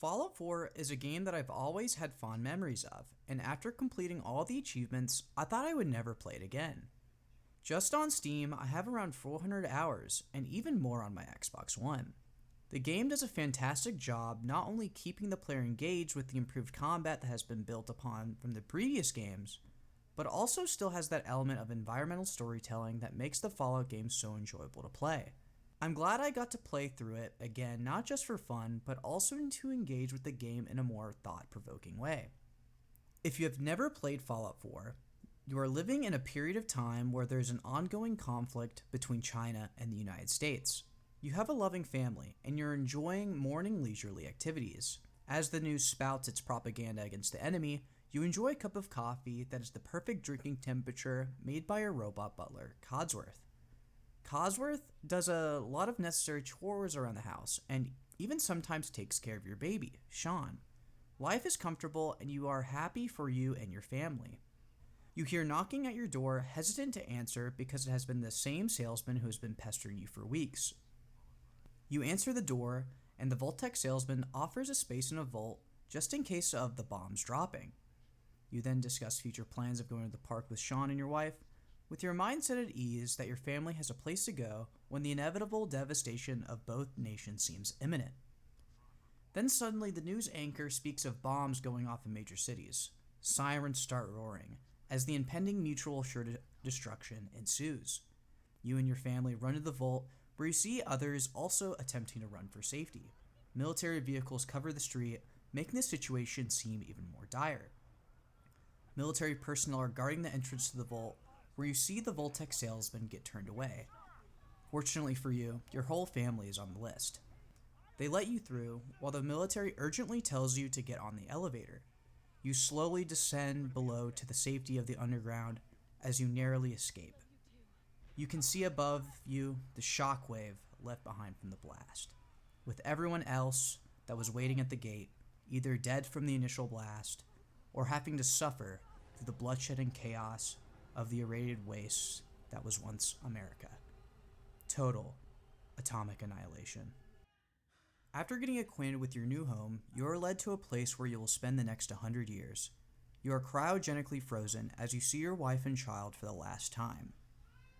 Fallout 4 is a game that I've always had fond memories of, and after completing all the achievements, I thought I would never play it again. Just on Steam, I have around 400 hours, and even more on my Xbox One. The game does a fantastic job not only keeping the player engaged with the improved combat that has been built upon from the previous games, but also still has that element of environmental storytelling that makes the Fallout games so enjoyable to play. I'm glad I got to play through it again, not just for fun, but also to engage with the game in a more thought-provoking way. If you have never played Fallout 4, you are living in a period of time where there's an ongoing conflict between China and the United States. You have a loving family, and you're enjoying morning leisurely activities. As the news spouts its propaganda against the enemy, you enjoy a cup of coffee that is the perfect drinking temperature made by your robot butler, Codsworth. Codsworth does a lot of necessary chores around the house, and even sometimes takes care of your baby, Sean. Life is comfortable, and you are happy for you and your family. You hear knocking at your door, hesitant to answer because it has been the same salesman who has been pestering you for weeks. You answer the door, and the Vault-Tec salesman offers a space in a vault just in case of the bombs dropping. You then discuss future plans of going to the park with Sean and your wife, with your mindset at ease that your family has a place to go when the inevitable devastation of both nations seems imminent. Then suddenly the news anchor speaks of bombs going off in major cities. Sirens start roaring, as the impending mutual assured destruction ensues. You and your family run to the vault, where you see others also attempting to run for safety. Military vehicles cover the street, making the situation seem even more dire. Military personnel are guarding the entrance to the vault, where you see the Vault-Tec salesman get turned away. Fortunately for you, your whole family is on the list. They let you through, while the military urgently tells you to get on the elevator. You slowly descend below to the safety of the underground as you narrowly escape. You can see above you the shockwave left behind from the blast, with everyone else that was waiting at the gate either dead from the initial blast or having to suffer through the bloodshed and chaos of the irradiated waste that was once America. Total atomic annihilation. After getting acquainted with your new home, you are led to a place where you will spend the next 100 years. You are cryogenically frozen as you see your wife and child for the last time.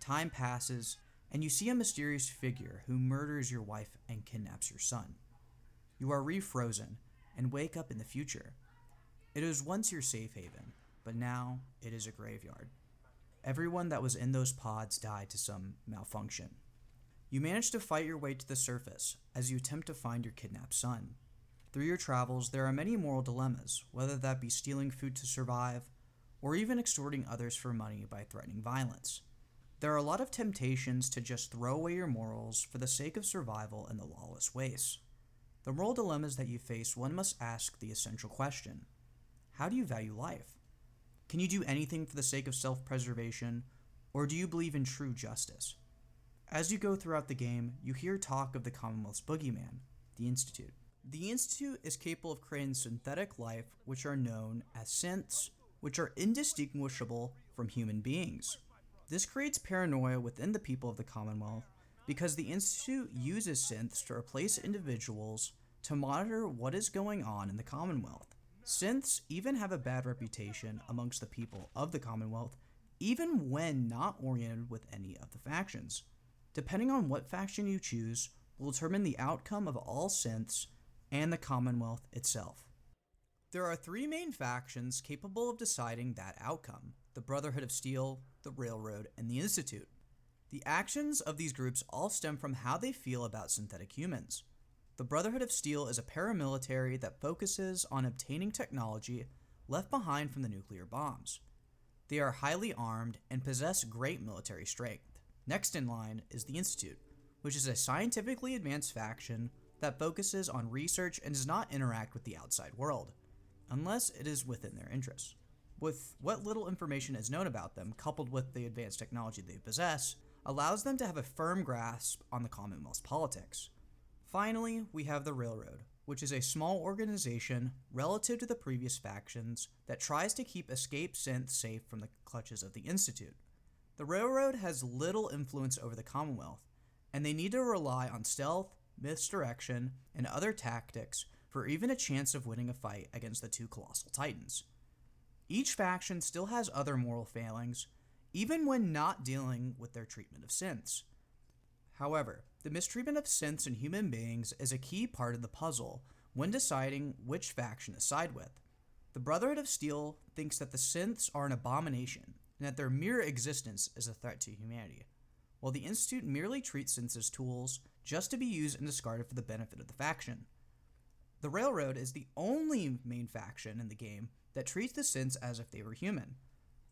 Time passes, and you see a mysterious figure who murders your wife and kidnaps your son. You are refrozen and wake up in the future. It was once your safe haven, but now it is a graveyard. Everyone that was in those pods died to some malfunction. You manage to fight your way to the surface as you attempt to find your kidnapped son. Through your travels, there are many moral dilemmas, whether that be stealing food to survive, or even extorting others for money by threatening violence. There are a lot of temptations to just throw away your morals for the sake of survival in the lawless wastes. The moral dilemmas that you face, one must ask the essential question: how do you value life? Can you do anything for the sake of self-preservation, or do you believe in true justice? As you go throughout the game, you hear talk of the Commonwealth's boogeyman, the Institute. The Institute is capable of creating synthetic life which are known as synths, which are indistinguishable from human beings. This creates paranoia within the people of the Commonwealth because the Institute uses synths to replace individuals to monitor what is going on in the Commonwealth. Synths even have a bad reputation amongst the people of the Commonwealth, even when not oriented with any of the factions. Depending on what faction you choose will determine the outcome of all synths and the Commonwealth itself. There are three main factions capable of deciding that outcome: the Brotherhood of Steel, the Railroad, and the Institute. The actions of these groups all stem from how they feel about synthetic humans. The Brotherhood of Steel is a paramilitary that focuses on obtaining technology left behind from the nuclear bombs. They are highly armed and possess great military strength. Next in line is the Institute, which is a scientifically advanced faction that focuses on research and does not interact with the outside world, unless it is within their interests. With what little information is known about them, coupled with the advanced technology they possess, allows them to have a firm grasp on the Commonwealth's politics. Finally, we have the Railroad, which is a small organization relative to the previous factions that tries to keep escaped synths safe from the clutches of the Institute. The Railroad has little influence over the Commonwealth, and they need to rely on stealth, misdirection, and other tactics for even a chance of winning a fight against the two colossal titans. Each faction still has other moral failings, even when not dealing with their treatment of synths. However, the mistreatment of synths and human beings is a key part of the puzzle when deciding which faction to side with. The Brotherhood of Steel thinks that the synths are an abomination and that their mere existence is a threat to humanity, while the Institute merely treats synths as tools just to be used and discarded for the benefit of the faction. The Railroad is the only main faction in the game that treats the synths as if they were human.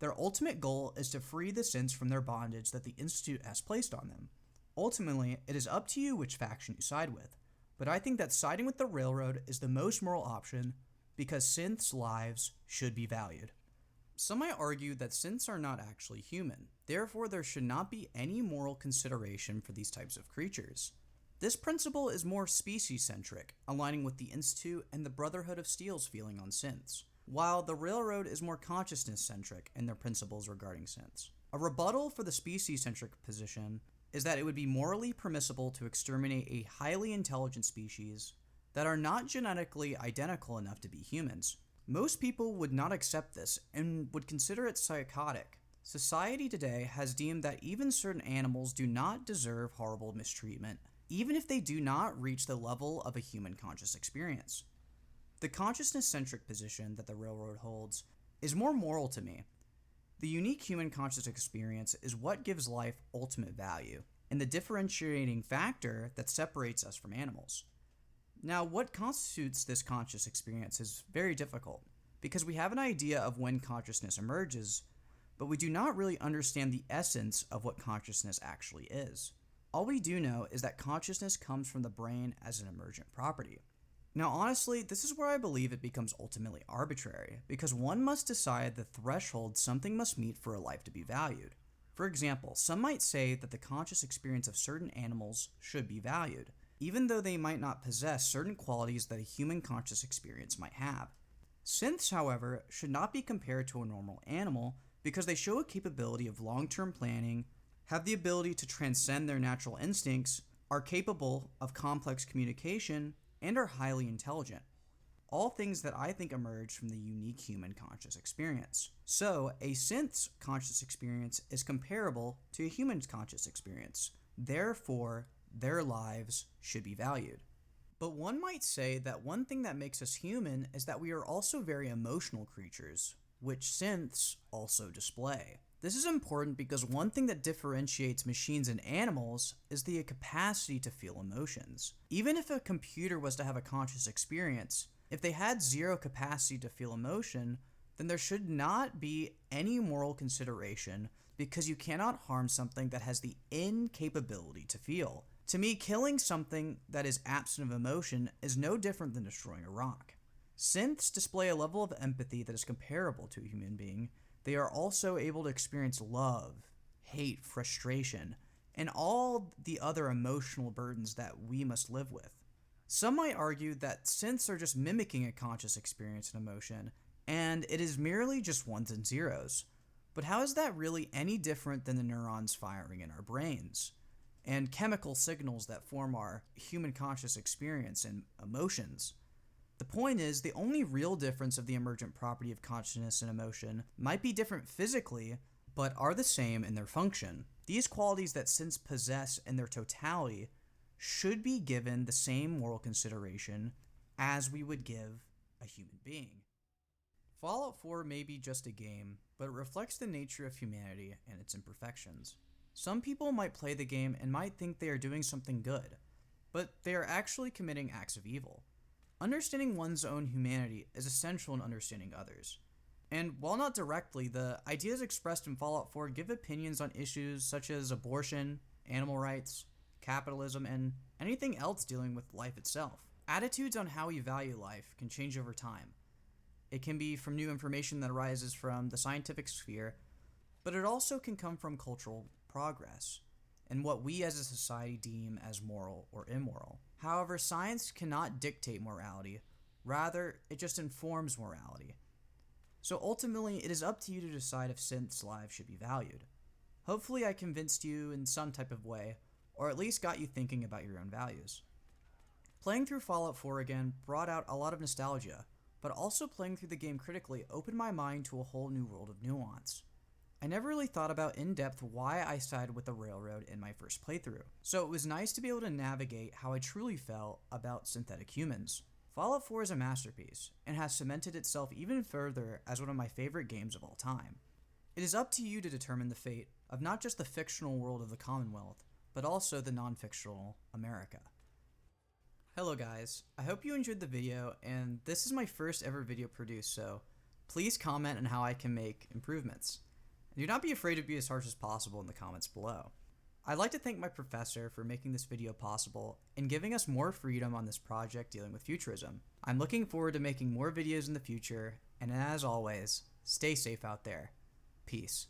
Their ultimate goal is to free the synths from their bondage that the Institute has placed on them. Ultimately, it is up to you which faction you side with, but I think that siding with the Railroad is the most moral option because synths' lives should be valued. Some might argue that synths are not actually human, therefore there should not be any moral consideration for these types of creatures. This principle is more species-centric, aligning with the Institute and the Brotherhood of Steel's feeling on synths, while the Railroad is more consciousness-centric in their principles regarding synths. A rebuttal for the species-centric position is that it would be morally permissible to exterminate a highly intelligent species that are not genetically identical enough to be humans. Most people would not accept this and would consider it psychotic. Society today has deemed that even certain animals do not deserve horrible mistreatment, even if they do not reach the level of a human conscious experience. The consciousness-centric position that the Railroad holds is more moral to me. The unique human conscious experience is what gives life ultimate value, and the differentiating factor that separates us from animals. Now, what constitutes this conscious experience is very difficult, because we have an idea of when consciousness emerges, but we do not really understand the essence of what consciousness actually is. All we do know is that consciousness comes from the brain as an emergent property. Now, honestly, this is where I believe it becomes ultimately arbitrary, because one must decide the threshold something must meet for a life to be valued. For example, some might say that the conscious experience of certain animals should be valued, even though they might not possess certain qualities that a human conscious experience might have. Synths, however, should not be compared to a normal animal because they show a capability of long-term planning, have the ability to transcend their natural instincts, are capable of complex communication, and are highly intelligent. All things that I think emerge from the unique human conscious experience. So, a synth's conscious experience is comparable to a human's conscious experience. Therefore, their lives should be valued. But one might say that one thing that makes us human is that we are also very emotional creatures, which synths also display. This is important because one thing that differentiates machines and animals is the capacity to feel emotions. Even if a computer was to have a conscious experience, if they had zero capacity to feel emotion, then there should not be any moral consideration because you cannot harm something that has the incapability to feel. To me, killing something that is absent of emotion is no different than destroying a rock. Synths display a level of empathy that is comparable to a human being. They are also able to experience love, hate, frustration, and all the other emotional burdens that we must live with. Some might argue that synths are just mimicking a conscious experience and emotion, and it is merely just ones and zeros. But how is that really any different than the neurons firing in our brains, and chemical signals that form our human conscious experience and emotions? The point is, the only real difference of the emergent property of consciousness and emotion might be different physically, but are the same in their function. These qualities that synths possess in their totality should be given the same moral consideration as we would give a human being. Fallout 4 may be just a game, but it reflects the nature of humanity and its imperfections. Some people might play the game and might think they are doing something good, but they are actually committing acts of evil. Understanding one's own humanity is essential in understanding others. And while not directly, the ideas expressed in Fallout 4 give opinions on issues such as abortion, animal rights, capitalism, and anything else dealing with life itself. Attitudes on how we value life can change over time. It can be from new information that arises from the scientific sphere, but it also can come from cultural progress and what we as a society deem as moral or immoral. However, science cannot dictate morality, rather, it just informs morality. So ultimately, it is up to you to decide if synths' lives should be valued. Hopefully I convinced you in some type of way, or at least got you thinking about your own values. Playing through Fallout 4 again brought out a lot of nostalgia, but also playing through the game critically opened my mind to a whole new world of nuance. I never really thought about in depth why I sided with the Railroad in my first playthrough, so it was nice to be able to navigate how I truly felt about synthetic humans. Fallout 4 is a masterpiece, and has cemented itself even further as one of my favorite games of all time. It is up to you to determine the fate of not just the fictional world of the Commonwealth, but also the non-fictional America. Hello guys, I hope you enjoyed the video, and this is my first ever video produced, so please comment on how I can make improvements. Do not be afraid to be as harsh as possible in the comments below. I'd like to thank my professor for making this video possible and giving us more freedom on this project dealing with futurism. I'm looking forward to making more videos in the future, and as always, stay safe out there. Peace.